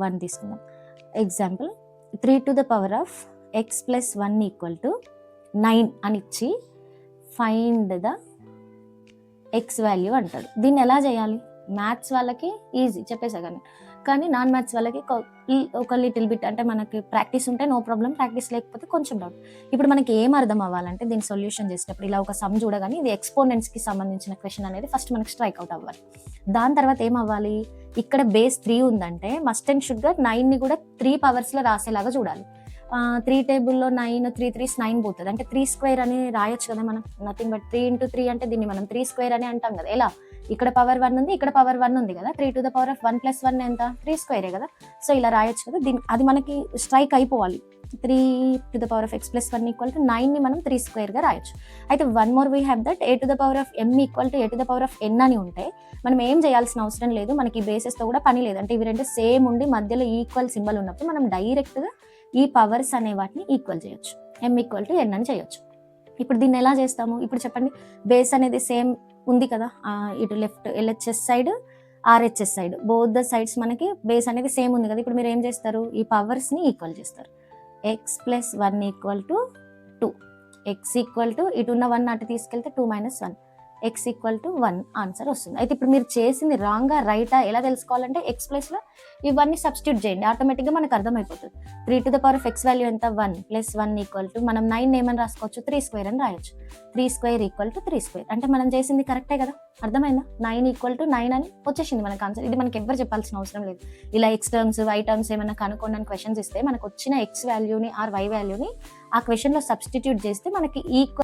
1 తీసుకుందాం. Example 3 to the power of x plus 1 equal to 9 అని ఇచ్చి ఫైండ్ ద ఎక్స్ వాల్యూ అంటాడు. దీన్ని ఎలా చేయాలి? మ్యాథ్స్ వాళ్ళకి ఈజీ చెప్పేసా, కానీ నాన్ మ్యాథ్స్ వాళ్ళకి ఒక లిటిల్ బిట్, అంటే మనకి ప్రాక్టీస్ ఉంటే నో ప్రాబ్లం, ప్రాక్టీస్ లేకపోతే కొంచెం డౌట్. ఇప్పుడు మనకి ఏం అర్థం అవ్వాలంటే దీన్ని సొల్యూషన్ చేసేటప్పుడు ఇలా ఒక సమ్ చూడగానే ఇది ఎక్స్పోనెంట్స్కి సంబంధించిన క్వశ్చన్ అనేది ఫస్ట్ మనకి స్ట్రైక్ అవుట్ అవ్వాలి. దాని తర్వాత ఏం అవ్వాలి? ఇక్కడ బేస్ 3 ఉందంటే మస్ట్ అండ్ షుడ్గా 9ని కూడా 3 పవర్స్లో రాసేలాగా చూడాలి. 3 టేబుల్లో 9, 3 3 9 పోతుంది, అంటే 3 స్క్వేర్ అని రాయొచ్చు కదా మనం. నథింగ్ బట్ 3 into 3 అంటే దీన్ని మనం 3 స్క్వేర్ అని అంటాం కదా. ఎలా? ఇక్కడ పవర్ 1 ఉంది, ఇక్కడ పవర్ 1 ఉంది కదా. 3 to the power of 1 plus 1 ఎంత? 3 స్క్వేరే కదా. సో ఇలా రాయొచ్చు కదా. అది మనకి స్ట్రైక్ అయిపోవాలి. 3 to the power of x plus 1 equal to 9ని మనం 3 స్క్వేర్గా రాయొచ్చు. అయితే one more we have that a to the power of m equal to a to the power of n అని ఉంటే మనం ఏం చేయాల్సిన అవసరం లేదు, మనకి ఈ బేసెస్తో కూడా పని లేదు. అంటే ఇవి రెండు సేమ్ ఉండి మధ్యలో ఈక్వల్ సింబల్ ఉన్నప్పుడు మనం డైరెక్ట్గా ఈ పవర్స్ అనే వాటిని ఈక్వల్ చేయొచ్చు. m equal to n అని చేయొచ్చు. ఇప్పుడు దీన్ని ఎలా చేస్తాము? ఇప్పుడు చెప్పండి, బేస్ అనేది సేమ్ ఉంది కదా, ఇటు left LHS side RHS side, both the sides మనకి బేస్ అనేది సేమ్ ఉంది కదా. ఇప్పుడు మీరు ఏం చేస్తారు? ఈ పవర్స్ని ఈక్వల్ చేస్తారు. x plus 1 equal to 2, x equal to ఇటు ఉన్న 1 అటు తీసుకెళ్తే 2 minus 1, x equal to 1 answer వస్తుంది. అయితే ఇప్పుడు మీరు చేసింది రాంగా రైటా ఎలా తెలుసుకోవాలంటే x ప్లస్లో ఇవన్నీ సబ్స్టిట్యూట్ చేయండి, ఆటోమేటిక్గా మనకు అర్థమైపోతుంది. 3 to the power of x value ఎంత? 1 plus 1 equal to మనం 9 ఏమని రాసుకోవచ్చు? 3 స్క్వేర్ అని రాయొచ్చు. 3 స్క్వేర్ ఈక్వల్ టు 3 స్క్వేర్, అంటే మనం చేసింది కరెక్టే కదా. అర్థమైందా? 9 equal to 9 అని వచ్చేసింది మనకు ఆన్సర్. ఇది మనకి ఎవ్వరు చెప్పాల్సిన అవసరం లేదు. ఇలా x టర్మ్స్ y టర్మ్స్ ఏమైనా కనుక్కోండి అని క్వశ్చన్స్ ఇస్తే మనకు వచ్చిన x వాల్యూని ఆర్ y వాల్యూని ఆ క్వశ్చన్లో సబ్స్టిట్యూట్ చేస్తే మనకి ఈక్వల్